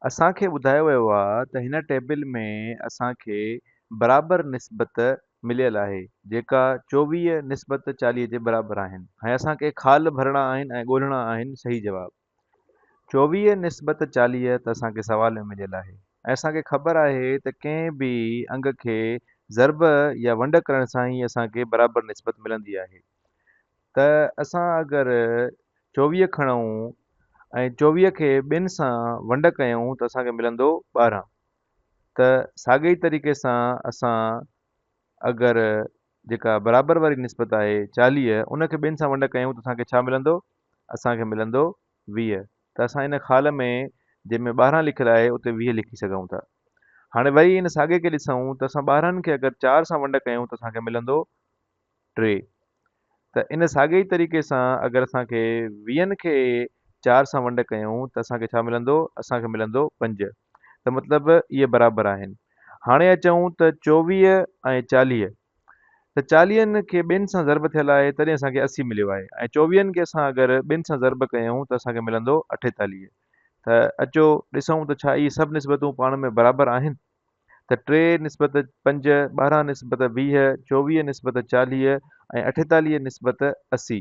असांखे ॿुधायो वियो आहे त हिन टेबल में असांखे बराबरि निस्बत मिलियल आहे जेका 24 निस्बत 40 जे बराबरि आहिनि। ऐं असांखे खाल भरणा आहिनि ऐं ॻोल्हणा आहिनि सही जवाब। 24 निस्बत 40 त असांखे सुवाल में मिलियल आहे ऐं असांखे ख़बर आहे त कंहिं बि अंग खे ज़र्ब या वंड करण सां ई असांखे बराबरि निस्बत मिलंदी आहे। त असां अगरि 24 खणूं ऐं 24 खे ॿिनि सां वंड कयूं त असांखे मिलंदो 12। त साॻिए तरीक़े सां असां अगरि जेका बराबरि वारी निस्बत आहे 40 उनखे ॿिनि सां वंड कयूं त असांखे छा मिलंदो? असांखे मिलंदो 20। त असां इन खाल में जंहिंमें 12 लिखियलु आहे उते 20 लिखी सघूं था। हाणे वरी इन साॻे खे ॾिसूं त असां 12 खे अगरि 4 सां वंड कयूं त असांखे मिलंदो 3। त इन साॻिए ई तरीक़े सां अगरि असांखे 20 खे 4 सां वंड कयूं त असांखे छा मिलंदो? असांखे मिलंदो 5। त मतिलबु इहे बराबरि आहिनि। हाणे अचूं त 24 ऐं 40। त 40 खे ॿिनि सां ज़र्ब थियल आहे तॾहिं असांखे 80 मिलियो आहे ऐं 24 खे असां अगरि ॿिनि सां ज़र्ब कयूं त असांखे मिलंदो 48। त अचो ॾिसूं त छा इहे सभु निस्बतूं पाण में बराबरि आहिनि। त 3 निस्बत 5, 12 निस्बत 20, 24 निस्बत 40 ऐं 48 निस्बत 80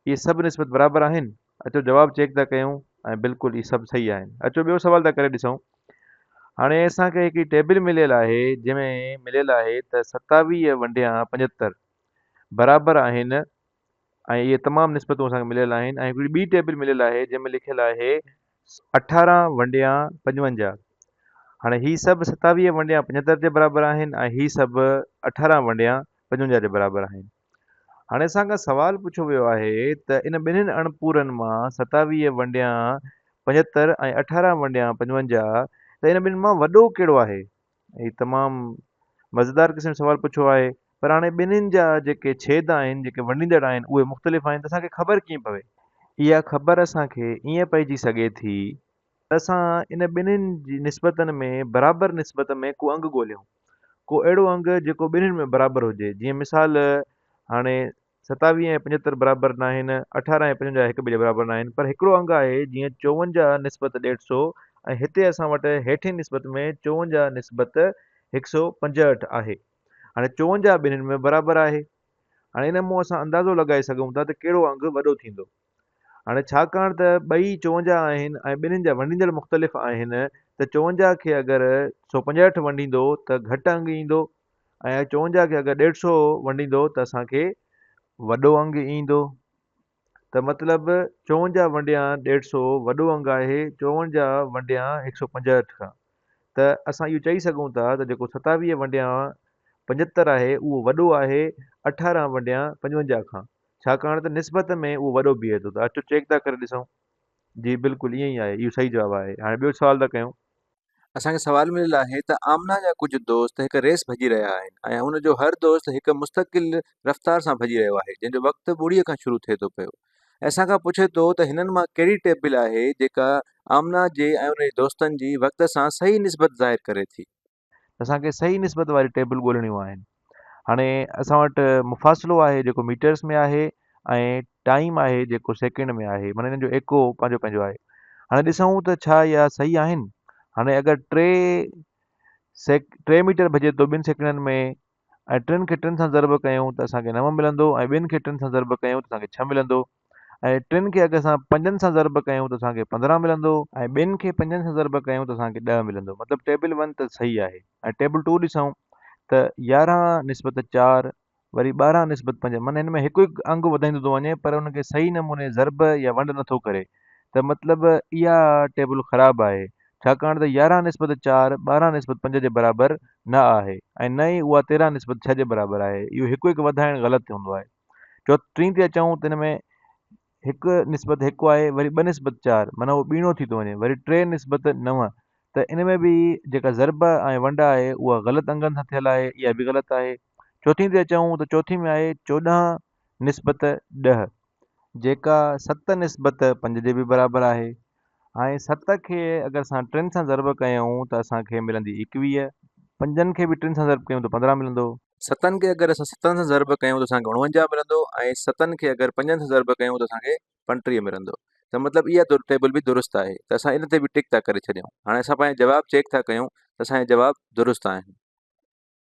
इहे सभु निस्बत बराबरि आहिनि। अचो जवाबु चेक था कयूं ऐं बिल्कुलु इहे सभु सही आहिनि। अचो ॿियो सुवाल था करे ॾिसूं। हाणे असांखे हिकिड़ी टेबल मिलियल आहे जंहिंमें मिलियल आहे त 27 वंडिया 75 बराबरि आहिनि ऐं इहे तमामु निस्बतूं असांखे मिलियल आहिनि। ऐं हिकिड़ी ॿी टेबल मिलियल आहे जंहिंमें लिखियलु आहे 18 वंडिया 55। हाणे ही सभु 27 वंडिया 75 जे बराबरि आहिनि ऐं ही सभु 18 वंडिया 55 जे बराबरि आहिनि। हाणे असां खां सवाल पुछियो वियो आहे त इन ॿिन्हिनि अणपूरनि मां 27 वंडिया 75 ऐं 18 वंडिया 55 त इन ॿिनि मां वॾो कहिड़ो आहे? ही तमामु मज़ेदार क़िस्म जो सवाल पुछियो आहे। पर हाणे ॿिन्हिनि जा जेके छेद आहिनि जेके वंडींदड़ आहिनि उहे मुख़्तलिफ़ आहिनि। त असांखे ख़बर कीअं पवे? इहा ख़बर असांखे ईअं पइजी सघे थी त असां इन ॿिन्हिनि जी निस्बतनि में बराबरि निस्बत में को अंग ॻोल्हियूं, को अहिड़ो अंग जेको ॿिन्हिनि में बराबरि हुजे। जीअं मिसाल हाणे 27 ऐं 75 बराबरि न आहिनि, 18 ऐं 55 हिक ॿिए जे बराबरि न आहिनि, पर हिकिड़ो अंग आहे जीअं 54 निस्बत 150 ऐं हिते असां वटि हेठिन निस्बत में 54 निस्बत 165 आहे। हाणे 54 ॿिन्हिनि में बराबरि आहे। हाणे इन मां असां अंदाज़ो लॻाए सघूं था त कहिड़ो अंग वॾो थींदो। हाणे छाकाणि त ॿई 54 आहिनि ऐं ॿिन्हिनि जा वंडींदड़ मुख़्तलिफ़ आहिनि त 54 खे अगरि 165 वंडींदो त घटि अंग ईंदो ऐं 54 खे अगरि 150 वंडींदो त असांखे वॾो अंग ईंदो। त मतिलबु 54 वंडिया 150 वॾो अंग आहे 54 वंडिया 165 खां। त असां इहो चई सघूं था त जेको 27 वंडिया 75 आहे उहो वॾो आहे 18 वंडिया 55 खां, छाकाणि त निस्बत में उहो वॾो बीहे थो। त अचो चेक था करे ॾिसूं। जी बिल्कुलु ईअं ई आहे, इहो सही जवाबु आहे। हाणे ॿियो सवाल था कयूं। असांखे सवाल मिलियल आहे त आमना जा कुझु दोस्त हिकु रेस भॼी रहिया आहिनि ऐं हुनजो हर दोस्त हिकु मुस्तक़िल रफ़्तार सां भॼी रहियो आहे जंहिंजो वक़्तु 0 खां शुरू थिए थो पियो। असांखां पुछे थो त हिननि मां कहिड़ी टेबल आहे जेका आमना जे ऐं उन जे दोस्तनि जी वक़्त सां सही निस्बत ज़ाहिर करे थी। असांखे सही निस्बत वारी टेबल ॻोल्हणियूं आहिनि। हाणे असां वटि मुफ़ासिलो आहे जेको मीटर्स में आहे ऐं टाइम आहे जेको सेकेंड में आहे, माना हिननि जो एको पंहिंजो पंहिंजो आहे। हाणे ॾिसूं त छा इहा सही आहिनि। हाणे अगरि 3 मीटर भॼे थो 2 सेकंडनि में ऐं 3 खे 3 सां ज़र्ब कयूं त असांखे 9 मिलंदो ऐं 2 खे 3 सां ज़र्ब कयूं त असांखे 6 मिलंदो ऐं 3 खे अगरि असां 5 सां ज़र्ब कयूं त असांखे 15 मिलंदो ऐं 2 खे 5 सां ज़र्ब कयूं त असांखे 10 मिलंदो। मतिलबु टेबल 1 त सही आहे। ऐं टेबल 2 ॾिसूं त 11 निस्बत 4 वरी 12 निस्बत 5, माना हिन में हिकु हिकु अंग वधाईंदो थो वञे पर हुनखे सही नमूने ज़र्ब या वंड नथो करे। त मतिलबु इहा टेबल ख़राबु आहे, छाकाणि त 11 निस्बत 4 12 निस्बत 5 जे बराबरि न आहे ऐं न ई उहा 13 निस्बत 6 जे बराबरि आहे। इहो हिकु हिकु वधाइणु ग़लति हूंदो आहे। टीं ते अचूं त हिन में 1 निस्बत 1 आहे, वरी 2 निस्बत 4, माना उहो ॿीणो थी थो वञे, वरी 3 निस्बत 9। त इन में बि जेका ज़र्ब ऐं वंड आहे उहा ग़लति अंगनि सां थियल आहे, इहा बि ग़लति आहे। चौथीं ते अचूं त चौथी में आहे 14 निस्बत 10 जेका 7 निस्बत 5 जे बि बराबरि आहे। हाणे 7 खे अगरि असां 3 सां ज़र्ब कयूं त असांखे मिलंदी 21, 5 खे बि 3 सां ज़र्ब कयूं त 15 मिलंदो। 7 खे अगरि असां 7 सां ज़र्ब कयूं त असांखे 49 मिलंदो ऐं 7 खे अगरि 5 सां ज़र्ब कयूं त असांखे 35 मिलंदो। त मतिलबु इहा टेबल बि दुरुस्त आहे। त असां इन ते बि टिक था करे छॾियूं। हाणे असां पंहिंजा जवाब चेक था कयूं त असांजा जवाब दुरुस्त आहिनि।